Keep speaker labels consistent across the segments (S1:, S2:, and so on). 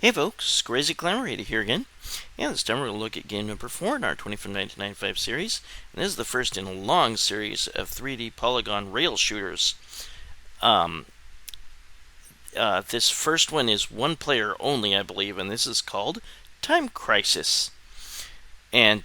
S1: Hey folks, Crazy Clamorita here again, and this time we're going to look at game number 4 in our From 1995 series, and this is the first in a long series of 3D polygon rail shooters. This first one is one player only, I believe, and this is called Time Crisis. And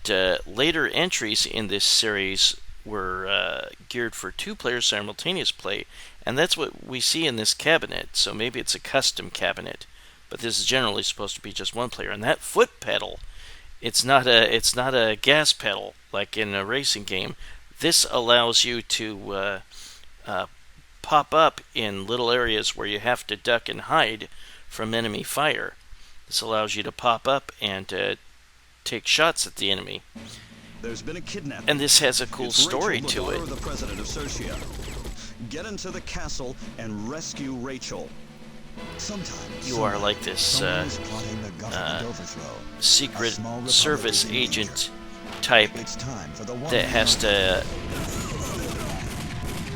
S1: later entries in this series were geared for two-player simultaneous play, and that's what we see in this cabinet, so maybe it's a custom cabinet. But this is generally supposed to be just one player. And that foot pedal, it's not a gas pedal like in a racing game. This allows you to pop up in little areas where you have to duck and hide from enemy fire. This allows you to pop up and take shots at the enemy.
S2: There's been a kidnapping.
S1: And this has a cool story to it.
S2: The president of Sersia. Get into the castle and rescue Rachel.
S1: You are like this secret service agent type that has to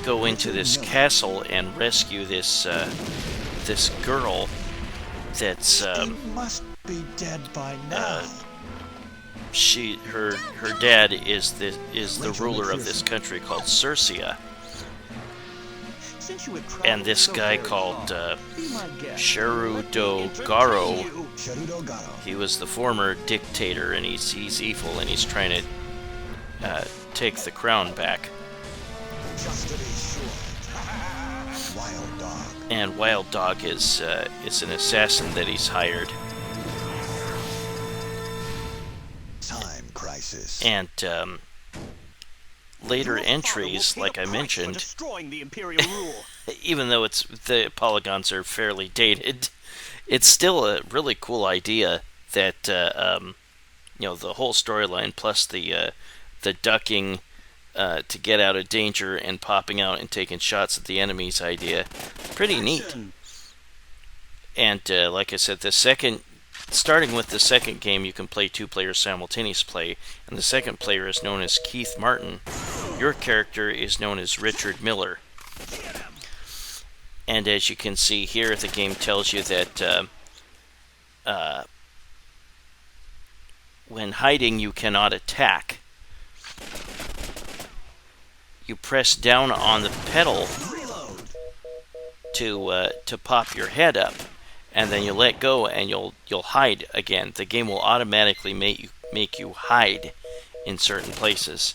S1: go into this castle and rescue this this girl that's
S3: must be dead by now.
S1: Her dad is the ruler of this country called Sersia. And this guy called Sherudo Garo, he was the former dictator, and he's evil, and he's trying to take the crown back. And Wild Dog is an assassin that he's hired.
S3: Time Crisis.
S1: And later entries, like I mentioned, even though the polygons are fairly dated, it's still a really cool idea that the whole storyline plus the ducking to get out of danger and popping out and taking shots at the enemy's idea, pretty neat. And like I said, starting with the second game, you can play two players simultaneous play, and the second player is known as Keith Martin. Your character is known as Richard Miller. And as you can see here, the game tells you that when hiding, you cannot attack. You press down on the pedal to pop your head up, and then you let go and you'll hide again. The game will automatically make you hide in certain places.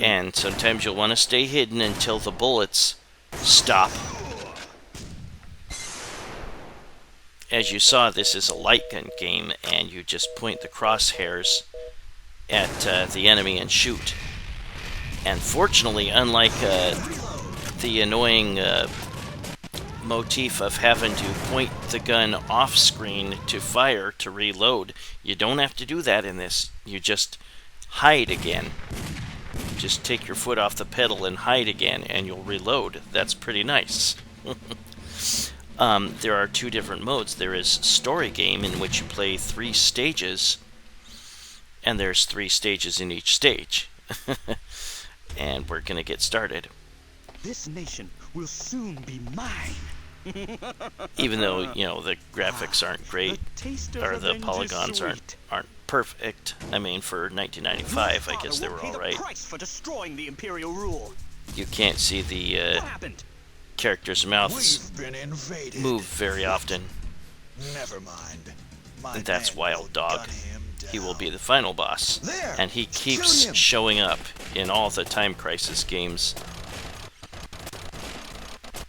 S1: And sometimes you'll want to stay hidden until the bullets stop. As you saw, this is a light gun game, and you just point the crosshairs at the enemy and shoot. And fortunately, unlike the annoying motif of having to point the gun off screen to fire to reload, you don't have to do that in this. You just hide again. Just take your foot off the pedal and hide again, and you'll reload. That's pretty nice. There are two different modes. There is story game, in which you play 3 stages, and there's 3 stages in each stage. And we're gonna get started.
S4: This nation will soon be mine.
S1: Even though, the graphics aren't great, or the polygons aren't perfect. I mean, for 1995, I guess they were all right. You can't see the characters' mouths move very often.
S3: Never mind.
S1: And that's Wild Dog. He will be the final boss, and he keeps showing up in all the Time Crisis games.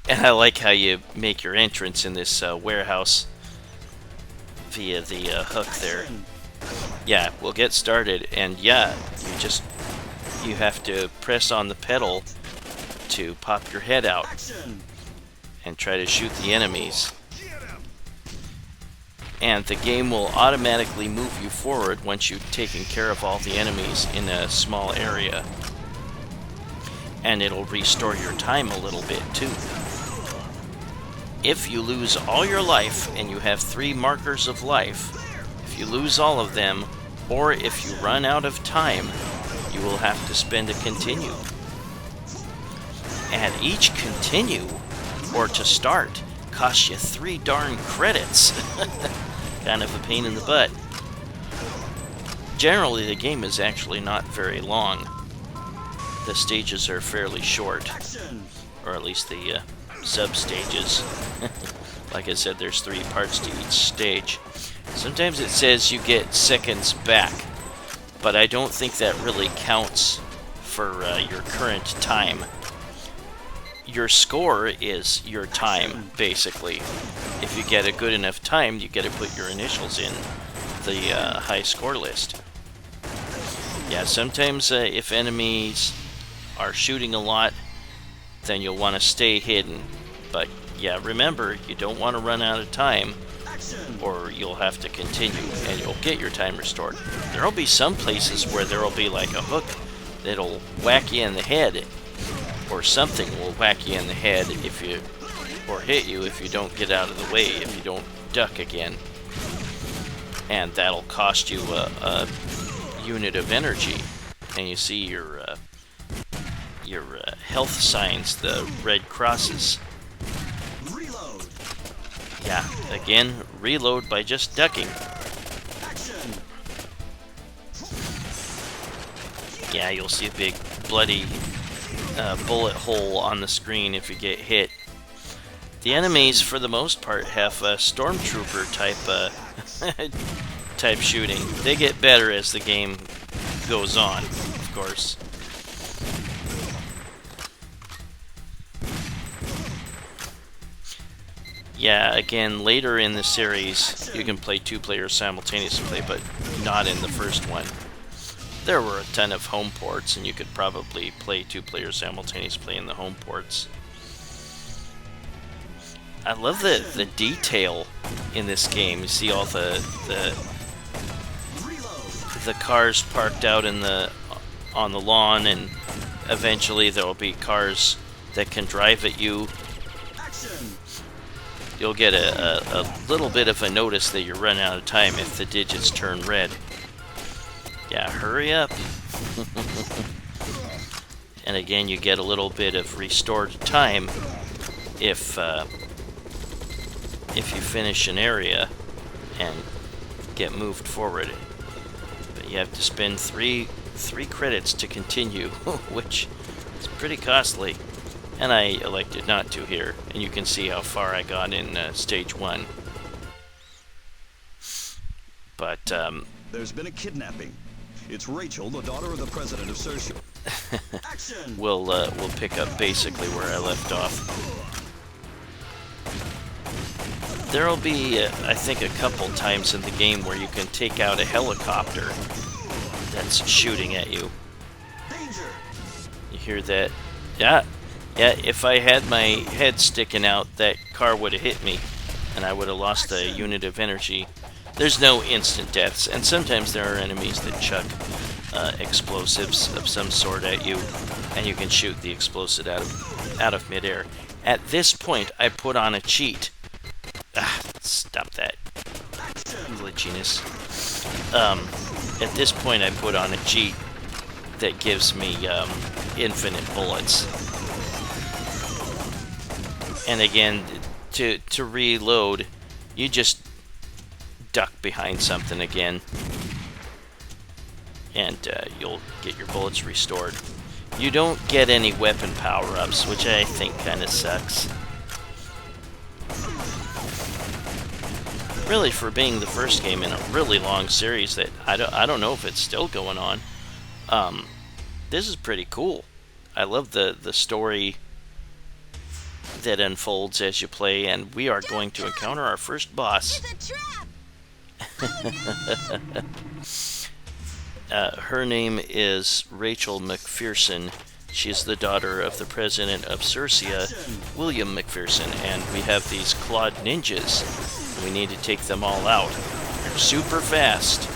S1: And I like how you make your entrance in this warehouse via the hook there. Yeah, we'll get started, and yeah, you have to press on the pedal to pop your head out and try to shoot the enemies. And the game will automatically move you forward once you've taken care of all the enemies in a small area. And it'll restore your time a little bit too. If you lose all your life and you have 3 markers of life, if you lose all of them, or if you run out of time, you will have to spend a continue. And each continue, or to start, costs you 3 darn credits. kind of a pain in the butt. Generally, the game is actually not very long. The stages are fairly short, or at least the sub-stages. Like I said, there's 3 parts to each stage. Sometimes it says you get seconds back, but I don't think that really counts for your current time. Your score is your time, basically. If you get a good enough time, you get to put your initials in the high score list. Yeah, sometimes if enemies are shooting a lot, then you'll want to stay hidden. But yeah, remember, you don't want to run out of time, or you'll have to continue, and you'll get your time restored. There'll be some places where there'll be like a hook that'll whack you in the head, or something will whack you in the head if you, or hit you if you don't get out of the way, if you don't duck again. And that'll cost you a unit of energy. And you see your health signs, the red crosses.
S2: Reload.
S1: Yeah, again, reload by just ducking. Yeah, you'll see a big bloody bullet hole on the screen if you get hit. The enemies, for the most part, have a stormtrooper type type shooting. They get better as the game goes on, of course. Yeah, again, later in the series, you can play 2 players simultaneously, but not in the first one. There were a ton of home ports, and you could probably play 2 players simultaneously in the home ports. I love the detail in this game. You see all the cars parked out in on the lawn, and eventually there will be cars that can drive at you. You'll get a little bit of a notice that you're running out of time if the digits turn red. Yeah, hurry up. And again, you get a little bit of restored time if you finish an area and get moved forward. But you have to spend three credits to continue, which is pretty costly. And I elected not to here, and you can see how far I got in stage 1. But
S2: There's been a kidnapping. It's Rachel, the daughter of the president of Cersei.
S1: we'll pick up basically where I left off. There'll be, I think, a couple times in the game where you can take out a helicopter that's shooting at you. You hear that? Yeah, if I had my head sticking out, that car would have hit me, and I would have lost a unit of energy. There's no instant deaths, and sometimes there are enemies that chuck explosives of some sort at you, and you can shoot the explosive out of midair. At this point, I put on a cheat. Stop that glitchiness. At this point, I put on a cheat that gives me infinite bullets. And again, to reload, you just duck behind something again, and you'll get your bullets restored. You don't get any weapon power-ups, which I think kind of sucks. Really, for being the first game in a really long series that I don't know if it's still going on, this is pretty cool. I love the story that unfolds as you play, and we are going to encounter our first boss. Her name is Rachel McPherson. She's the daughter of the president of Cersei, William McPherson, and we have these clawed ninjas. We need to take them all out. They're super fast.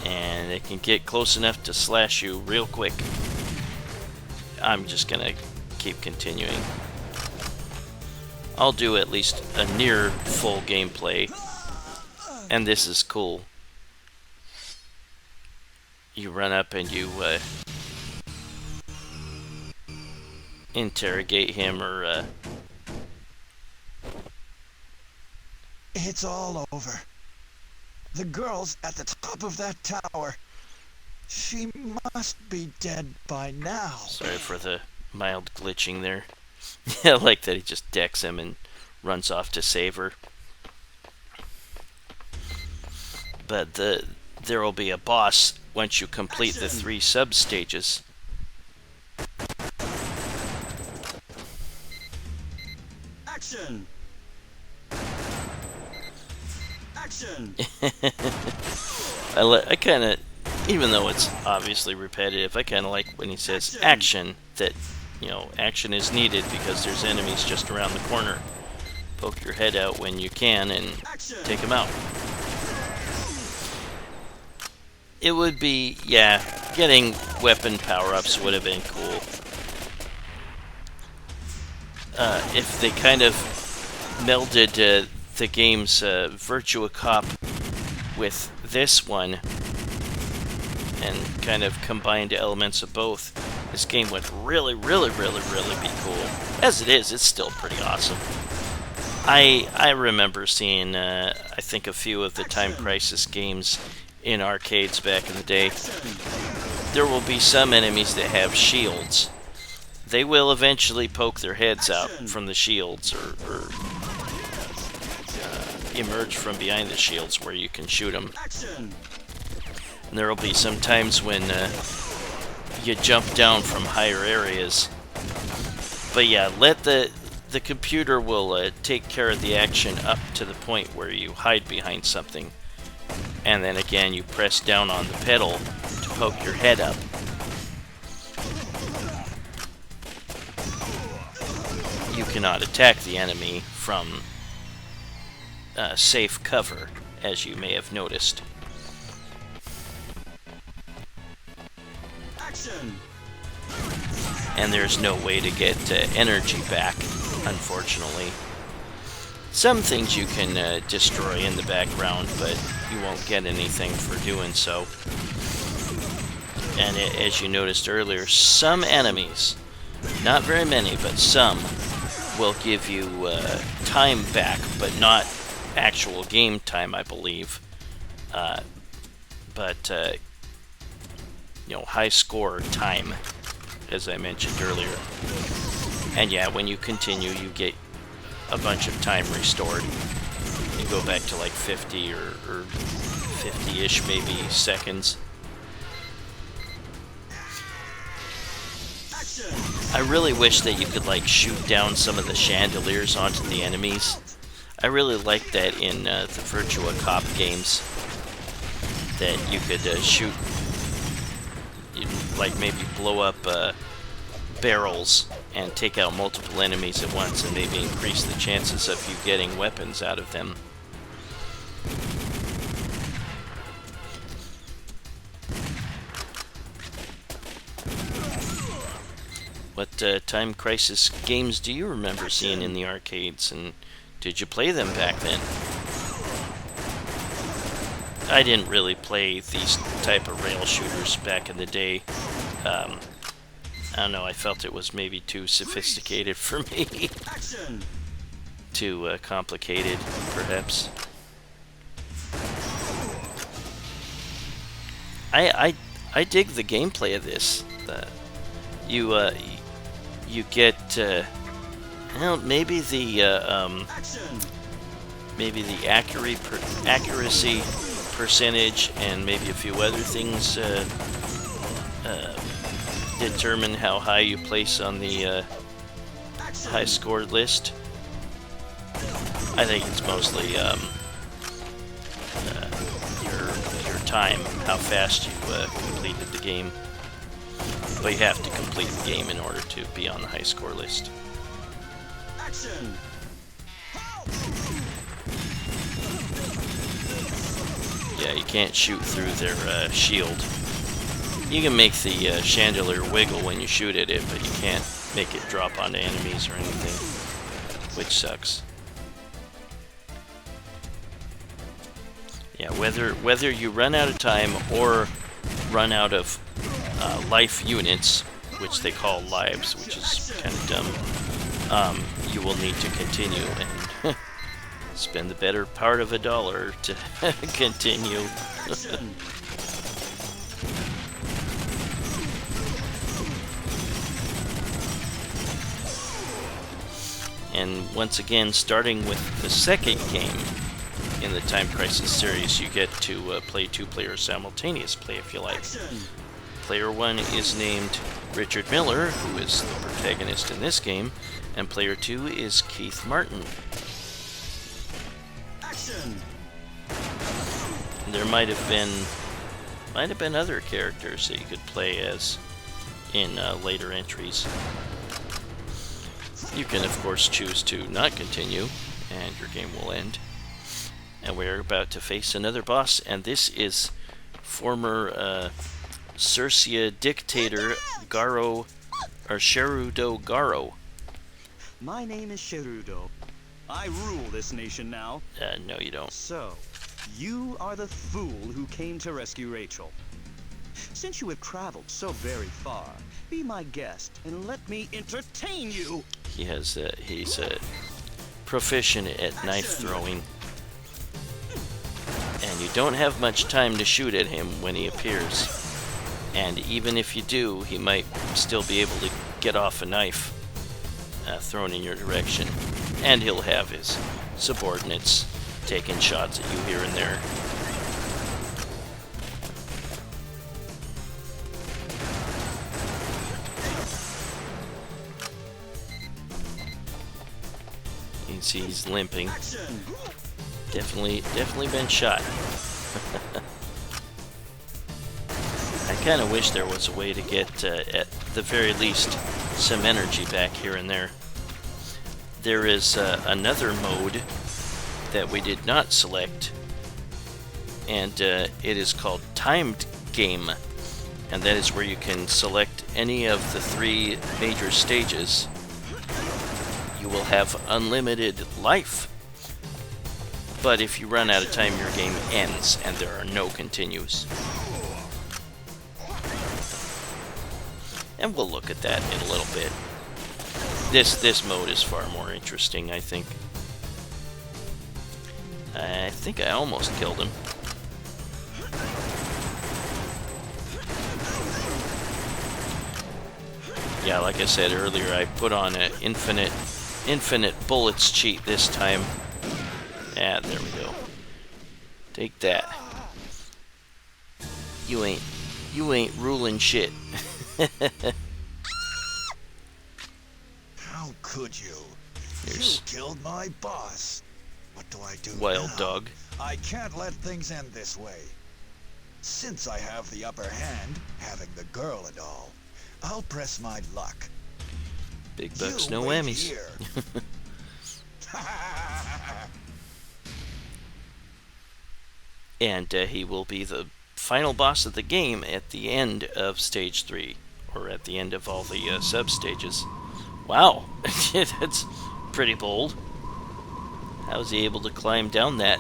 S1: And they can get close enough to slash you real quick. I'm just gonna keep continuing. I'll do at least a near full gameplay, and this is cool. You run up and you interrogate him, or
S3: It's all over. The girl's at the top of that tower. She must be dead by now.
S1: Sorry for the mild glitching there. I like that he just decks him and runs off to save her. But there will be a boss once you complete the 3 sub-stages.
S4: Action! Action!
S1: I kind of, even though it's obviously repetitive, I kind of like when he says action, that, you know, action is needed because there's enemies just around the corner. Poke your head out when you can and take them out. It would be, yeah, getting weapon power-ups would have been cool. If they kind of melded the game's Virtua Cop with this one and kind of combined elements of both, this game would really be cool. As it is, it's still pretty awesome. I remember seeing, I think, a few of the Time Crisis games in arcades back in the day. There will be some enemies that have shields. They will eventually poke their heads out from the shields or emerge from behind the shields where you can shoot them. And there will be some times when you jump down from higher areas. But yeah, let the computer will take care of the action up to the point where you hide behind something. And then again, you press down on the pedal to poke your head up. You cannot attack the enemy from safe cover, as you may have noticed.
S4: Action!
S1: And there's no way to get energy back, unfortunately. Some things you can destroy in the background, but you won't get anything for doing so. And as you noticed earlier, some enemies, not very many, but some, will give you time back, but not actual game time, I believe. But you know, high score time, as I mentioned earlier. And yeah, when you continue, you get a bunch of time restored. You go back to like 50 or 50-ish maybe seconds. I really wish that you could like shoot down some of the chandeliers onto the enemies. I really like that in the Virtua Cop games, that you could shoot, like maybe blow up barrels and take out multiple enemies at once, and maybe increase the chances of you getting weapons out of them. What Time Crisis games do you remember seeing in the arcades, and did you play them back then? I didn't really play these type of rail shooters back in the day. I don't know, I felt it was maybe too sophisticated for me. Too complicated, perhaps. I dig the gameplay of this. You get well, maybe the accuracy percentage and maybe a few other things determine how high you place on the high score list. I think it's mostly your time, how fast you completed the game. But you have to complete the game in order to be on the high score list.
S4: Action!
S1: Yeah, you can't shoot through their shield. You can make the chandelier wiggle when you shoot at it, but you can't make it drop onto enemies or anything, which sucks. Yeah, whether you run out of time or run out of life units, which they call lives, which is kind of dumb, you will need to continue, and Spend the better part of $1 to continue. And once again, starting with the second game in the Time Crisis series, you get to play 2 players simultaneous play if you like. Player 1 is named Richard Miller, who is the protagonist in this game, and player 2 is Keith Martin. There might have been other characters that you could play as in later entries. You can, of course, choose to not continue, and your game will end. And we're about to face another boss, and this is former Circia dictator Garo, or Sherudo Garo.
S4: My name is Sherudo. I rule this nation now.
S1: No, you don't.
S4: So, you are the fool who came to rescue Rachel. Since you have traveled so very far, be my guest and let me entertain you.
S1: He's proficient at knife throwing, and you don't have much time to shoot at him when he appears. And even if you do, he might still be able to get off a knife thrown in your direction, and he'll have his subordinates taking shots at you here and there. You can see he's limping. Definitely been shot. I kind of wish there was a way to get, at the very least, some energy back here and there. There is another mode that we did not select, and it is called Timed Game, and that is where you can select any of the 3 major stages. You will have unlimited life, but if you run out of time, your game ends, and there are no continues. And we'll look at that in a little bit. This mode is far more interesting, I think. I think I almost killed him. Yeah, like I said earlier, I put on an infinite bullets cheat this time. Yeah, there we go. Take that. You ain't ruling shit.
S3: How could you?
S1: Here's
S3: You killed my boss. What do I do
S1: Wild
S3: now?
S1: Dog.
S3: I can't let things end this way. Since I have the upper hand, having the girl and all, I'll press my luck.
S1: Big bucks,
S3: You
S1: no
S3: wait
S1: whammies.
S3: here.
S1: And he will be the final boss of the game at the end of Stage 3, or at the end of all the sub-stages. Wow, that's pretty bold. How was he able to climb down that?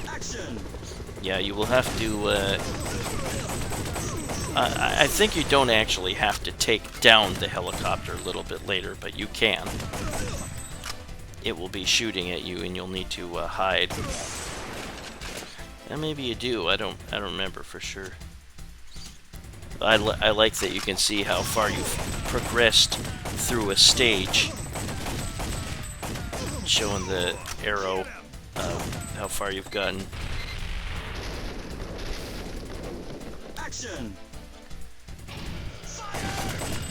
S2: Action!
S1: Yeah, you will have to... I think you don't actually have to take down the helicopter a little bit later, but you can. It will be shooting at you, and you'll need to hide. And maybe you do. I don't remember for sure. I like that you can see how far you've progressed through a stage, showing the arrow how far you've gotten.
S2: Action!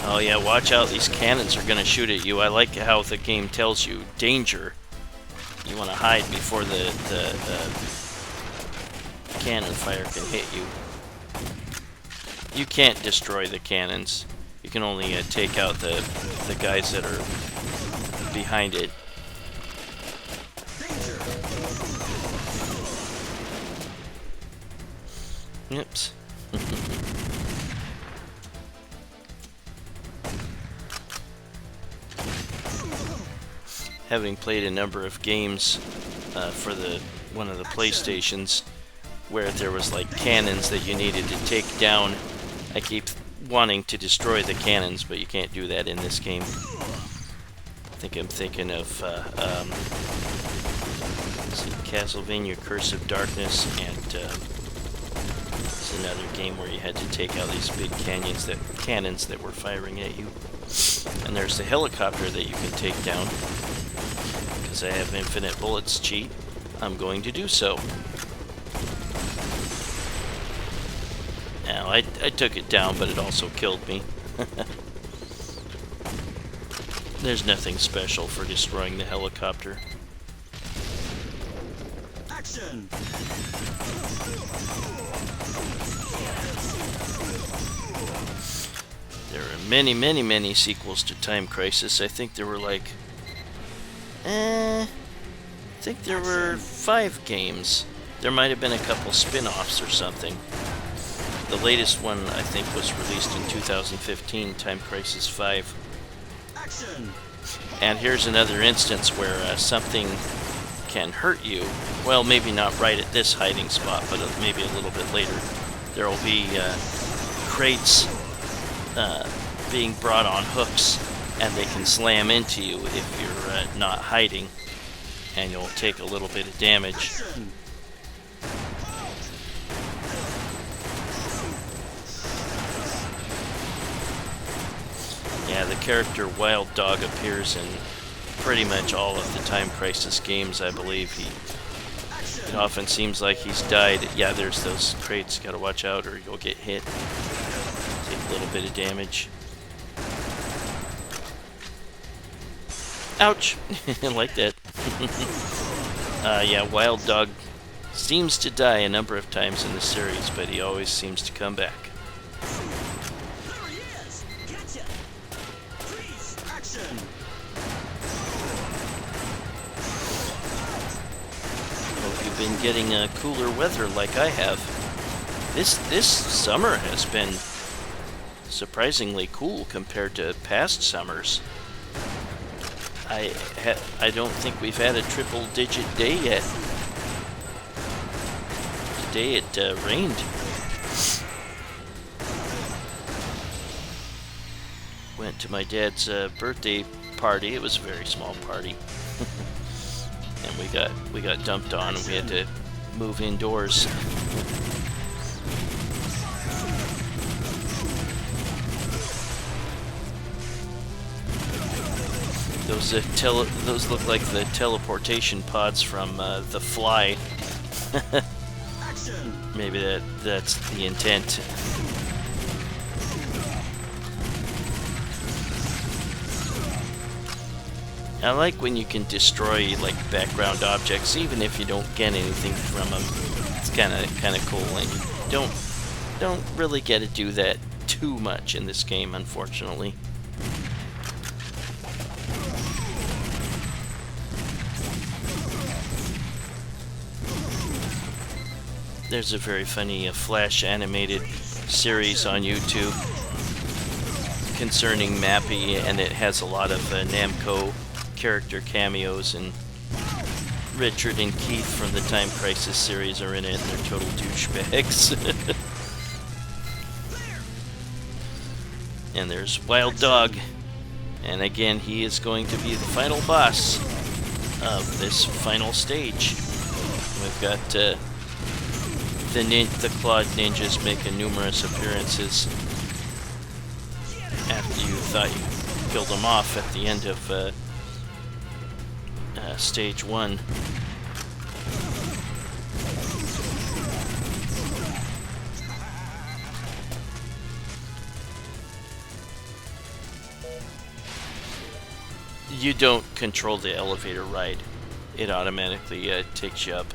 S1: Oh yeah, watch out, these cannons are gonna shoot at you. I like how the game tells you, danger. You want to hide before the cannon fire can hit you. You can't destroy the cannons. You can only take out the guys that are behind it. Oops. Having played a number of games for one of the PlayStations where there was like cannons that you needed to take down, I keep wanting to destroy the cannons, but you can't do that in this game. I think I'm thinking of let's see, Castlevania Curse of Darkness, and it's another game where you had to take out these big cannons that were firing at you. And there's the helicopter that you can take down. Because I have infinite bullets cheat, I'm going to do so. Now, I took it down, but it also killed me. There's nothing special for destroying the helicopter.
S2: Action!
S1: There are many, many, many sequels to Time Crisis. I think there were like... I think there were 5 games. There might have been a couple spin-offs or something. The latest one, I think, was released in 2015, Time Crisis 5.
S2: Action!
S1: And here's another instance where something can hurt you. Well, maybe not right at this hiding spot, but maybe a little bit later. There will be crates being brought on hooks, and they can slam into you if you're not hiding, and you'll take a little bit of damage. Yeah, the character Wild Dog appears in pretty much all of the Time Crisis games, I believe. It often seems like he's died. Yeah, there's those crates. Gotta watch out or you'll get hit. Take a little bit of damage. Ouch! I like that. Yeah, Wild Dog seems to die a number of times in the series, but he always seems to come back.
S2: There he is! Gotcha! Freeze! Action!
S1: Hope you've been getting cooler weather like I have. This summer has been surprisingly cool compared to past summers. I don't think we've had a triple-digit day yet. Today it rained. Went to my dad's birthday party. It was a very small party, and we got dumped on, and we had to move indoors. Those look like the teleportation pods from The Fly. Maybe that's the intent. I like when you can destroy like background objects, even if you don't get anything from them. It's kind of cool, and you don't really get to do that too much in this game, unfortunately. There's a very funny Flash animated series on YouTube concerning Mappy, and it has a lot of Namco character cameos, and Richard and Keith from the Time Crisis series are in it, and they're total douchebags. And there's Wild Dog, and again he is going to be the final boss of this final stage. We've got the Clawed Ninjas making numerous appearances after you thought you killed them off at the end of stage 1. You don't control the elevator ride. It automatically takes you up.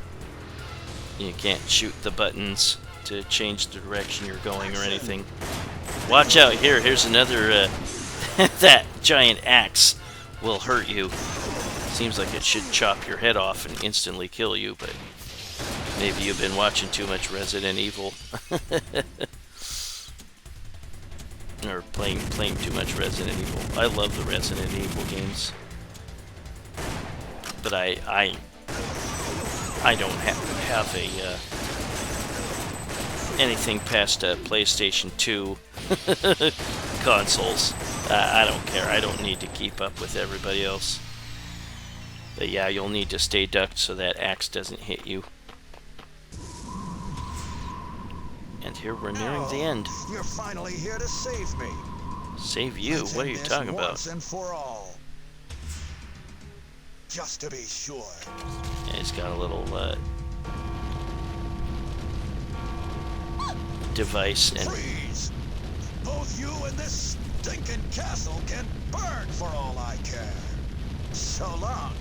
S1: You can't shoot the buttons to change the direction you're going or anything. Watch out, here's another, that giant axe will hurt you. Seems like it should chop your head off and instantly kill you, but maybe you've been watching too much Resident Evil. Or playing too much Resident Evil. I love the Resident Evil games. But I don't have anything past PlayStation 2 consoles. I don't care. I don't need to keep up with everybody else. But yeah, you'll need to stay ducked so that axe doesn't hit you. And here we're nearing the end.
S3: You're finally here to save me.
S1: Save you?
S3: Let's
S1: What are
S3: end
S1: you
S3: this
S1: talking about?
S3: once and for all. Just to be sure.
S1: Yeah, he's got a little device and
S3: Freeze! Both you and this stinking castle can burn for all I care. So long.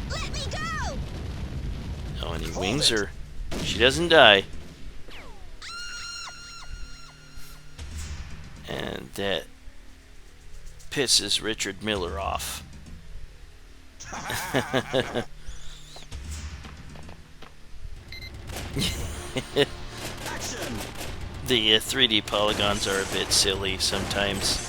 S5: Let me go!
S1: oh, and he
S3: Hold
S1: wings
S3: it.
S1: her. She doesn't die. And that pisses Richard Miller off.
S3: Action!
S1: The 3D polygons are a bit silly sometimes.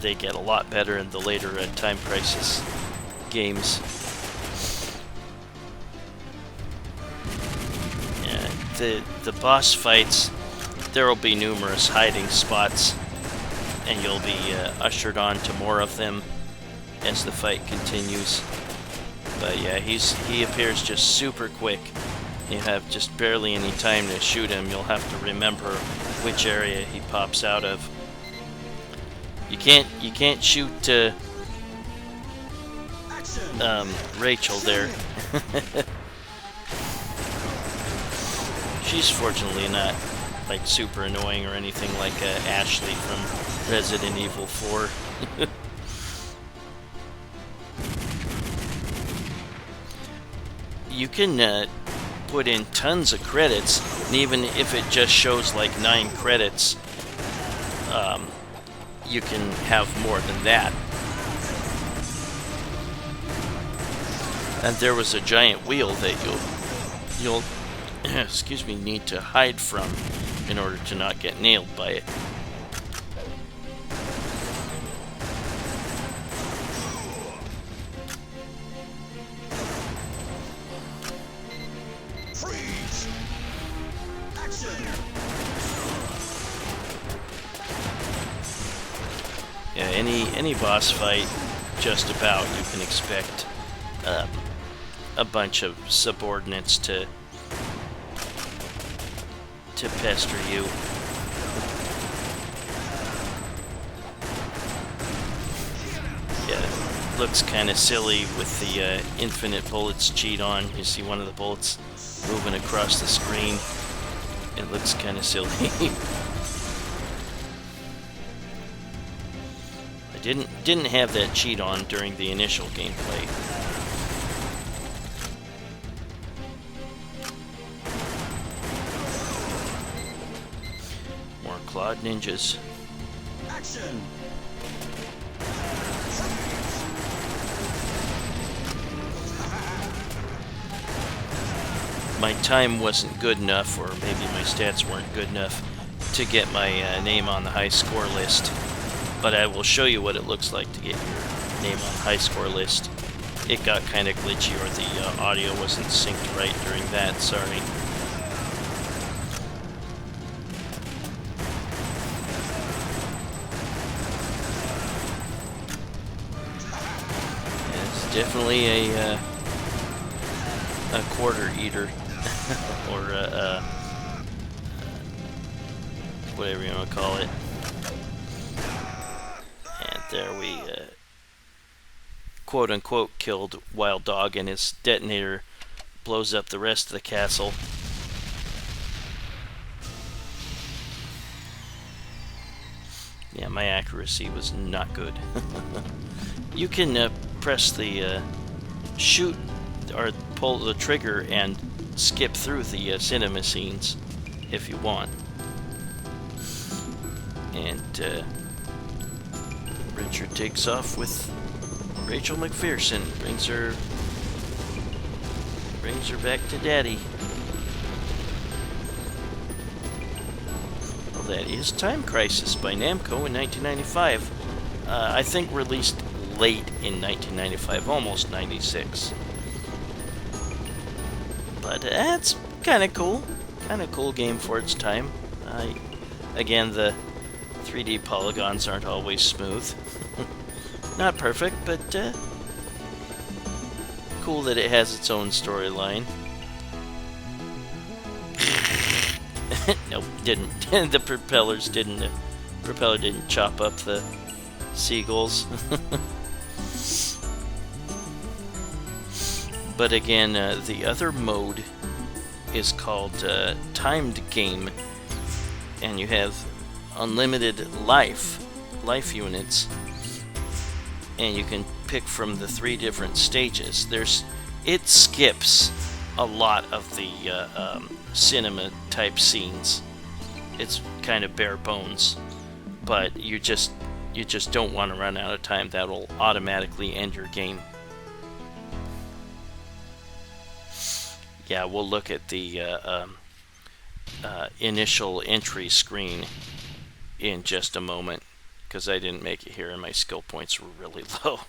S1: They get a lot better in the later Time Crisis games. Yeah, the boss fights, there will be numerous hiding spots, and you'll be ushered on to more of them as the fight continues. But yeah, he appears just super quick. You have just barely any time to shoot him. You'll have to remember which area he pops out of. You can't shoot Rachel there. She's fortunately not like super annoying or anything like Ashley from Resident Evil 4. You can put in tons of credits, and even if it just shows like 9 credits, you can have more than that. And there was a giant wheel that you'll excuse me, need to hide from in order to not get nailed by it.
S3: Freeze! Action!
S1: Yeah, any boss fight, just about, you can expect a bunch of subordinates to pester you. Yeah, looks kind of silly with the infinite bullets cheat on. You see one of the bullets moving across the screen. It looks kind of silly. I didn't have that cheat on during the initial gameplay. More Clawed Ninjas.
S3: Action!
S1: My time wasn't good enough, or maybe my stats weren't good enough to get my name on the high score list. But I will show you what it looks like to get your name on the high score list. It got kind of glitchy, or the audio wasn't synced right during that, sorry. It's definitely a quarter eater, or whatever you want to call it. And there we quote-unquote killed Wild Dog, and his detonator blows up the rest of the castle. Yeah, my accuracy was not good. You can press the shoot or pull the trigger and skip through the cinema scenes if you want. And Richard takes off with Rachel McPherson, brings her back to Daddy. Well, that is Time Crisis by Namco in 1995. I think released late in 1995, almost 96. But it's kind of cool. Kind of cool game for its time. Again, the 3D polygons aren't always smooth. Not perfect, but cool that it has its own storyline. Nope, didn't. The propeller didn't chop up the seagulls. But again, the other mode is called timed game, and you have unlimited life units, and you can pick from the 3 different stages. It skips a lot of the cinema type scenes. It's kind of bare bones, but you just don't want to run out of time. That'll automatically end your game. Yeah, we'll look at the initial entry screen in just a moment, because I didn't make it here and my skill points were really low.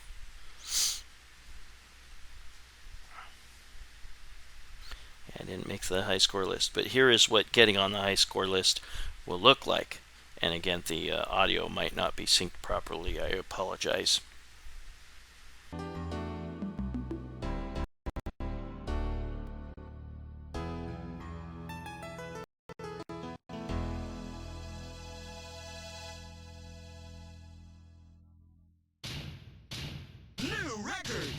S1: I didn't make the high score list, but here is what getting on the high score list will look like. And again, the audio might not be synced properly. I apologize.
S2: New record!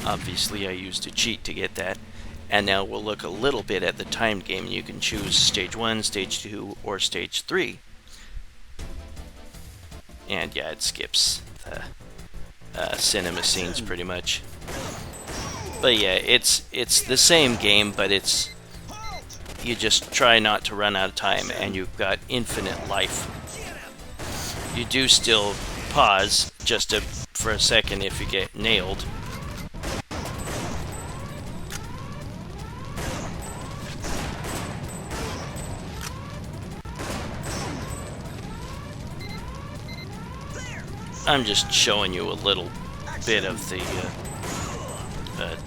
S1: Obviously, I used a cheat to get that. And now we'll look a little bit at the timed game. You can choose stage 1, stage 2, or stage 3. And yeah, it skips the cinema scenes pretty much. But yeah, it's the same game, but you just try not to run out of time, and you've got infinite life. You do still pause just for a second if you get nailed. I'm just showing you a little bit of the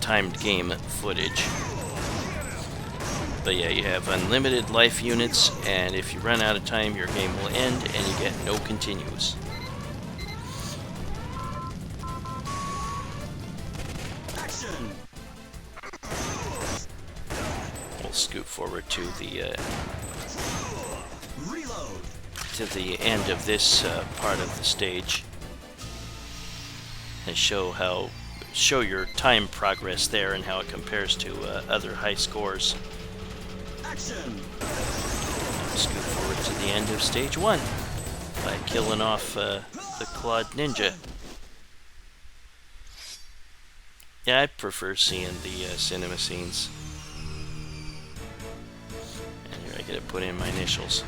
S1: timed game footage. But yeah, you have unlimited life units, and if you run out of time, your game will end, and you get no continues.
S2: Action!
S1: We'll scoot forward to the
S2: Reload!
S1: end of this part of the stage, and show your time progress there and how it compares to other high scores.
S2: Action!
S1: Scoot forward to the end of stage 1 by killing off the Clawed Ninja. Yeah, I prefer seeing the cinema scenes. And here I get to put in my initials.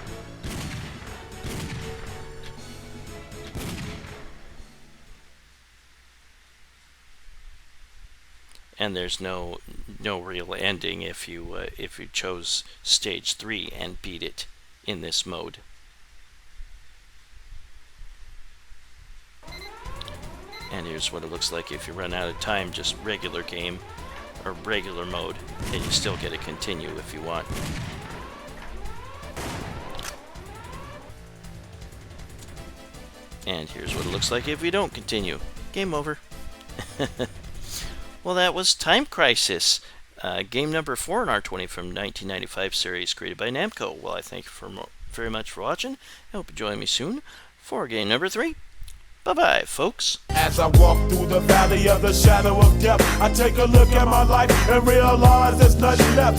S1: And there's no real ending if you chose stage 3 and beat it in this mode. And here's what it looks like if you run out of time, just regular game or regular mode, and you still get to continue if you want. And here's what it looks like if you don't continue. Game over. Well, that was Time Crisis, game number 4 in our 20 from 1995 series created by Namco. Well, I thank you very much for watching. I hope you join me soon for game number 3. Bye-bye, folks.
S6: As I walk through the valley of the shadow of death, I take a look at my life and realize there's nothing left.